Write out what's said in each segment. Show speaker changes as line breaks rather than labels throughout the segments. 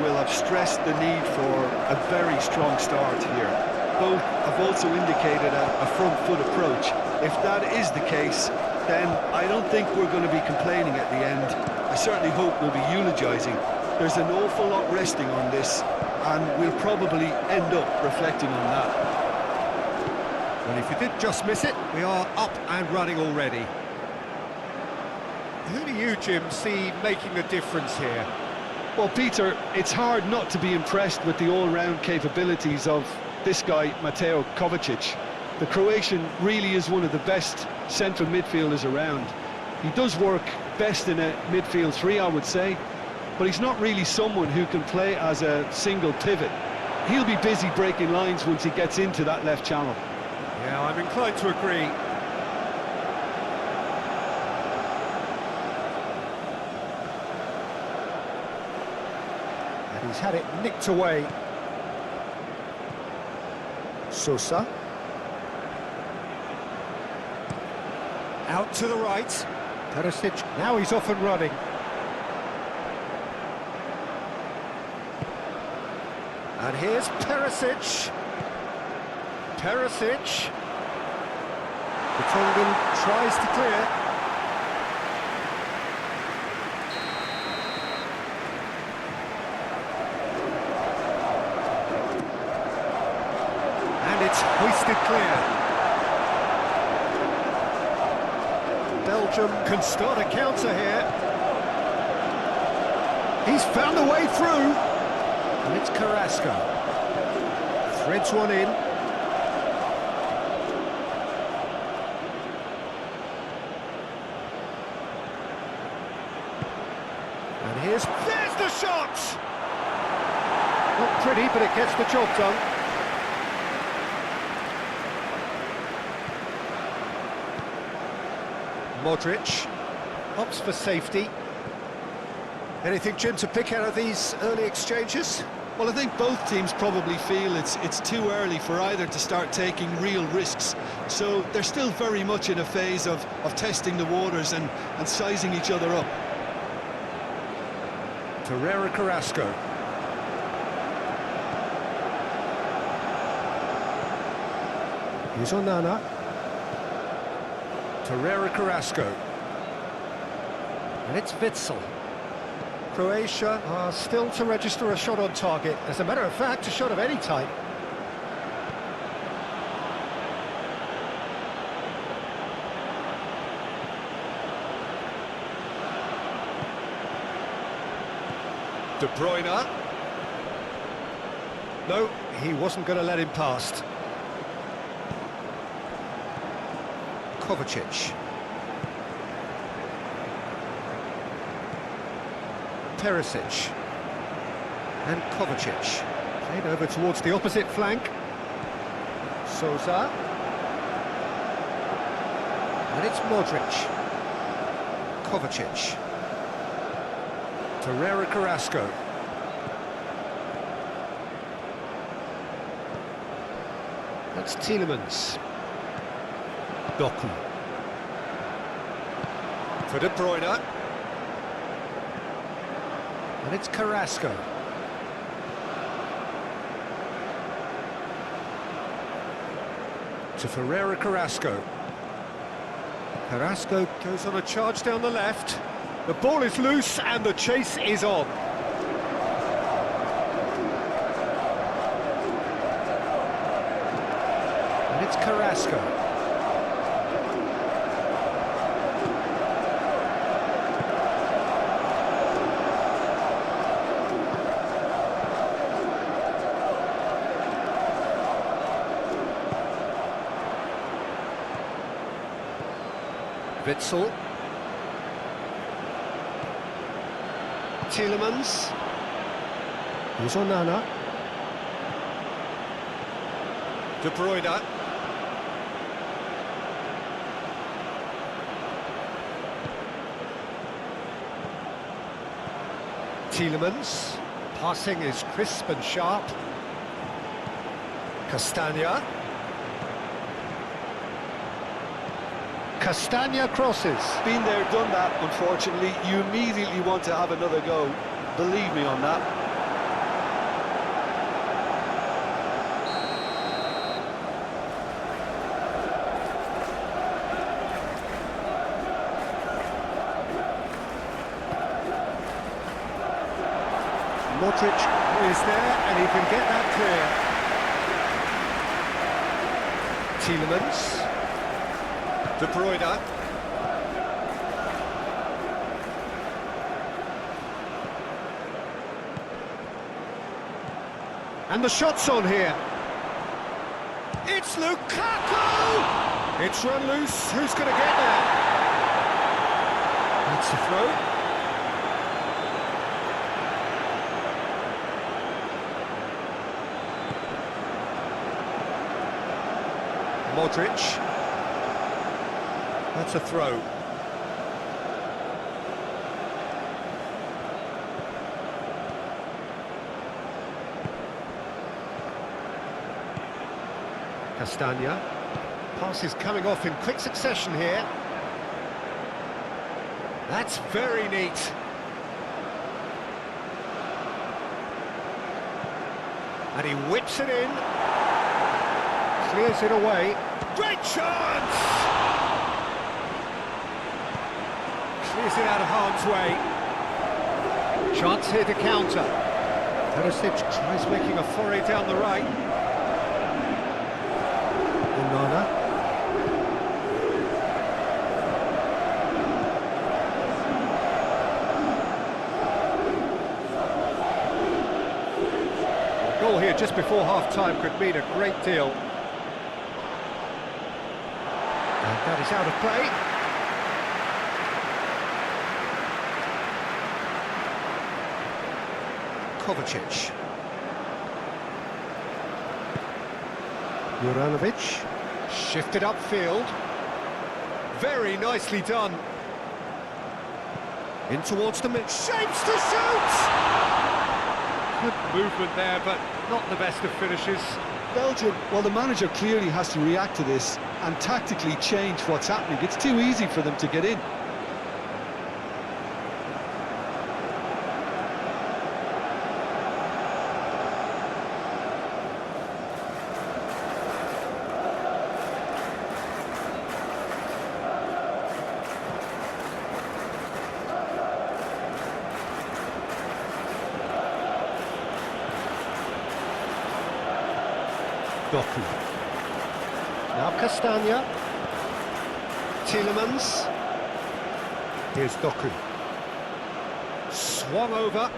will have stressed the need for a very strong start here. Both have also indicated a front foot approach. If that is the case, then I don't think we're going to be complaining at the end. I certainly hope we'll be eulogising. There's an awful lot resting on this, and we'll probably end up reflecting on that.
Well, if you did just miss it, we are up and running already. Who do you, Jim, see making the difference here?
Well, Peter, it's hard not to be impressed with the all-round capabilities of this guy, Mateo Kovacic. The Croatian really is one of the best central midfielders around. He does work best in a midfield three, I would say, but he's not really someone who can play as a single pivot. He'll be busy breaking lines once he gets into that left channel.
Yeah, I'm inclined to agree. And he's had it nicked away. Sosa. Out to the right. Perisic, now he's off and running. And here's Perisic. Perisic. Vertonghen tries to clear. And it's hoisted clear. Belgium can start a counter here. He's found a way through. And it's Carrasco. Threads one in. And there's the shot! Not pretty, but it gets the job done. Modric opts for safety. Anything, Jim, to pick out of these early exchanges?
Well, I think both teams probably feel it's too early for either to start taking real risks. So they're still very much in a phase of testing the waters and sizing each other up.
Torreira Carrasco. Here's Onana. Torreira Carrasco. And it's Witsel. Croatia are still to register a shot on target. As a matter of fact, a shot of any type. De Bruyne. No, he wasn't going to let him past. Kovacic. Perisic. And Kovacic. Played over towards the opposite flank. Sosa. And it's Modric. Kovacic. Torreira Carrasco. That's Tielemans. Doku. For De Bruyne. And it's Carrasco. To Ferreira Carrasco. Carrasco goes on a charge down the left. The ball is loose and the chase is on. And it's Carrasco. Witsel. Tielemans. Here's Onana. De Bruyne. Tielemans. Passing is crisp and sharp. Castagna. Castagna crosses.
Been there, done that, unfortunately. You immediately want to have another go. Believe me on that.
Modric is there, and he can get that clear. Tielemans. De Bruyne. And the shot's on here. It's Lukaku! It's run loose. Who's going to get there? That's the throw. Modric. That's a throw. Castagna. Pass is coming off in quick succession here. That's very neat. And he whips it in. Clears it away. Great chance! Clears it out of harm's way. Chance here to counter. Perisic tries making a foray down the right. Onana. Goal here just before half-time could mean a great deal. And that is out of play. Kovacic. Juranovic. Shifted upfield. Very nicely done. In towards the mid. Shapes to shoot! Good movement there, but not the best of finishes.
Belgium, well, the manager clearly has to react to this and tactically change what's happening. It's too easy for them to get in.
Doku. Now Castagna. Tielemans. Here's Doku. Swung over.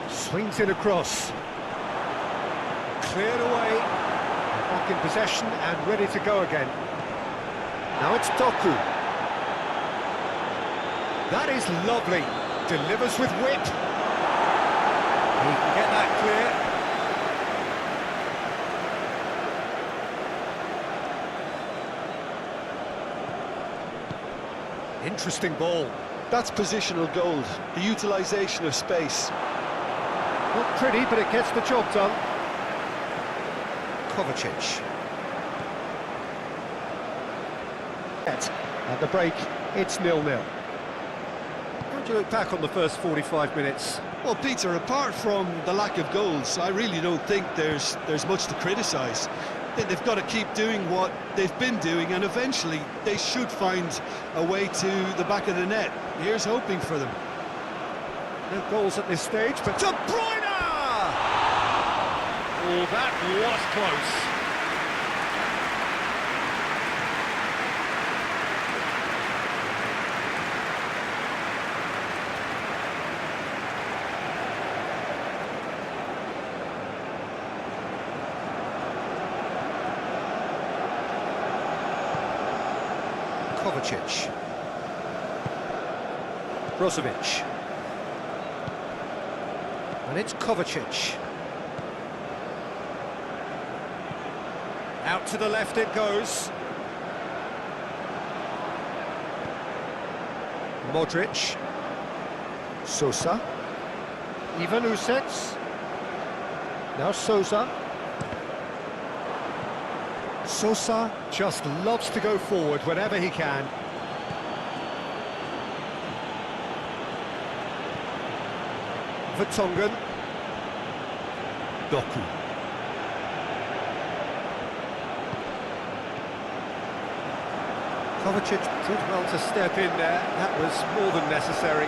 Swings it across. Cleared away. Back in possession and ready to go again. Now it's Doku. That is lovely. Delivers with whip. He can get that clear. Interesting ball.
That's positional gold, the utilisation of space.
Not pretty, but it gets the job done. Kovacic. At the break, it's 0-0. How do you look back on the first 45 minutes?
Well, Peter, apart from the lack of goals, I really don't think there's much to criticise. They've got to keep doing what they've been doing, and eventually they should find a way to the back of the net. Here's hoping for them.
No goals at this stage, but De Bruyne!
Oh, that was close.
Kovacic. Brozovic. And it's Kovacic. Out to the left it goes. Modric. Sosa. Ivan Usets. Now Sosa. Sosa just loves to go forward whenever he can. Vertonghen. Doku. Kovacic did well to step in there. That was more than necessary.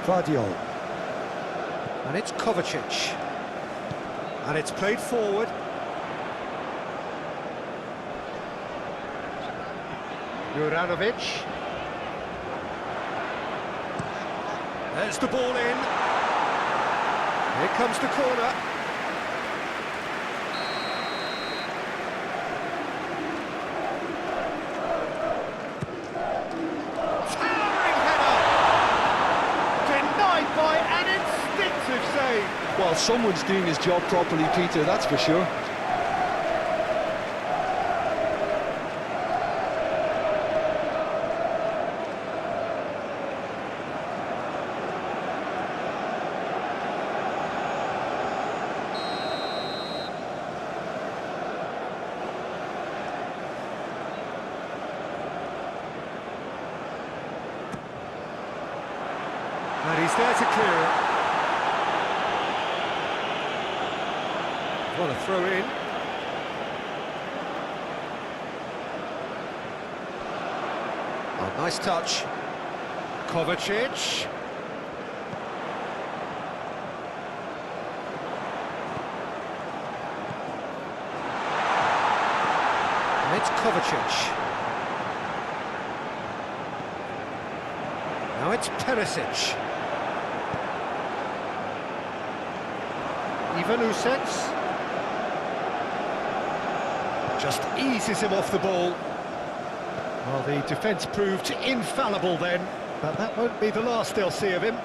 Vardiol. And it's Kovacic. And it's played forward. Juranovic. There's the ball in. Here comes the corner. Towering header! Denied by an instinctive save.
Well, someone's doing his job properly, Peter, that's for sure.
And he's there to clear it. What a throw in. Oh, nice touch. Kovacic. And it's Kovacic. Now it's Perisic. Ivanusets. Just eases him off the ball. Well, the defence proved infallible then, but that won't be the last they'll see of him.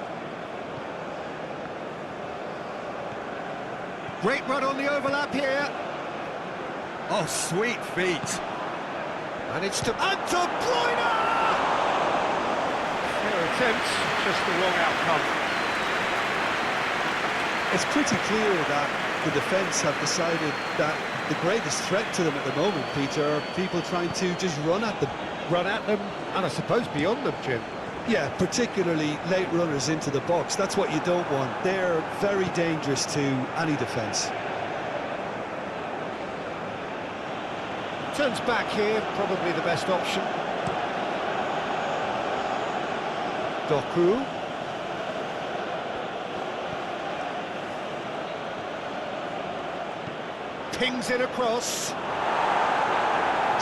Great run on the overlap here. Oh, sweet feet. And it's to... And De Bruyne! Fair attempt, just the wrong outcome.
It's pretty clear that the defence have decided that the greatest threat to them at the moment, Peter, are people trying to just run at them.
Run at them, and I suppose beyond them, Jim.
Yeah, particularly late runners into the box. That's what you don't want. They're very dangerous to any defence.
Turns back here, probably the best option. Doku. Pings it across.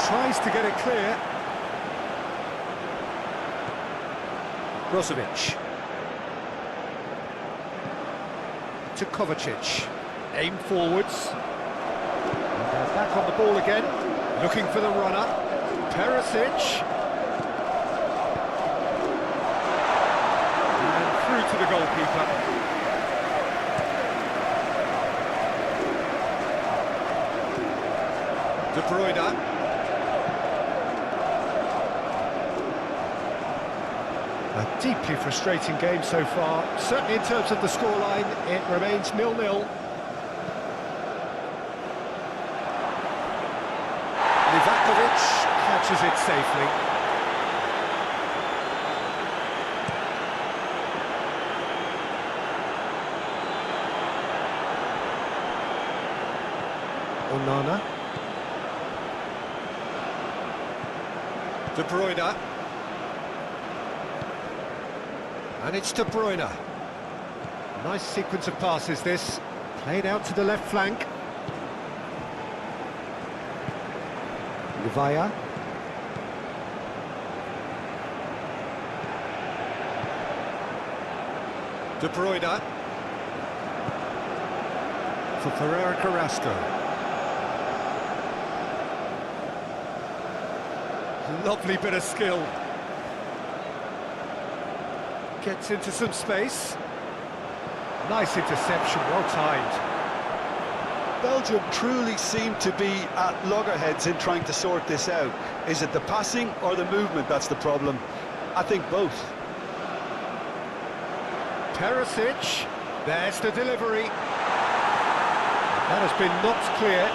Tries to get it clear. Brozovic. To Kovacic. Aim forwards. And they're back on the ball again. Looking for the runner. Perisic. And through to the goalkeeper. De Bruyne. A deeply frustrating game so far. Certainly in terms of the scoreline, it remains 0-0. Livakovic catches it safely. Onana. De Bruyne. And it's De Bruyne. Nice sequence of passes this. Played out to the left flank. Livaya. De Bruyne. For Ferreira Carrasco. Lovely bit of skill. Gets into some space. Nice interception, well timed.
Belgium truly seem to be at loggerheads in trying to sort this out. Is it the passing or the movement that's the problem? I think both.
Perisic, there's the delivery. That has been knocked clear.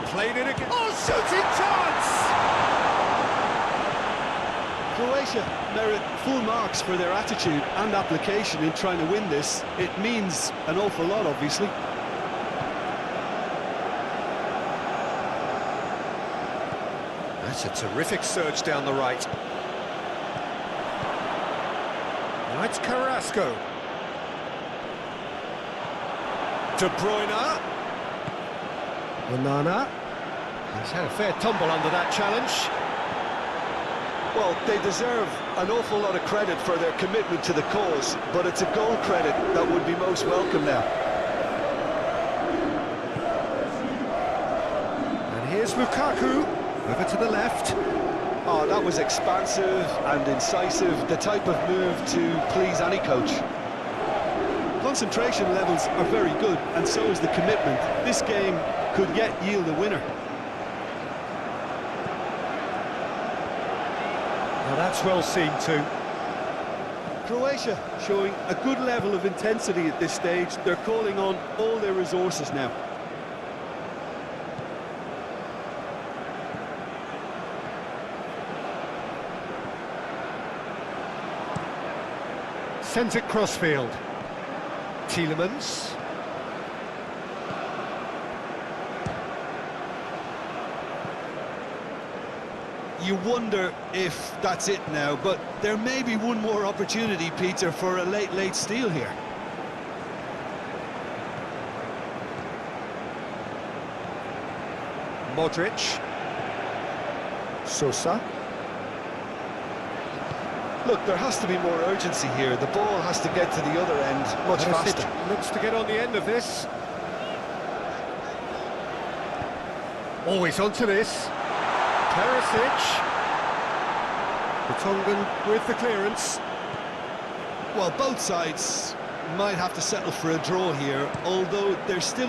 Played it again. Oh, shooting chance!
Croatia merit full marks for their attitude and application in trying to win this. It means an awful lot, obviously.
That's a terrific surge down the right. Now it's Carrasco. De Bruyne. Onana. He's had a fair tumble under that challenge.
Well, they deserve an awful lot of credit for their commitment to the cause, but it's a goal credit that would be most welcome now.
And here's Lukaku, over to the left.
Oh, that was expansive and incisive, the type of move to please any coach. Concentration levels are very good, and so is the commitment. This game could yet yield a winner.
Now that's well seen too.
Croatia showing a good level of intensity at this stage. They're calling on all their resources now.
Sends it crossfield. Tielemans.
You wonder if that's it now, but there may be one more opportunity, Peter, for a late steal here.
Modric. Sosa.
Look, there has to be more urgency here. The ball has to get to the other end much faster.
Looks to get on the end of this. Always onto this. Perisic. Vertonghen with the clearance.
Well, both sides might have to settle for a draw here, although there's still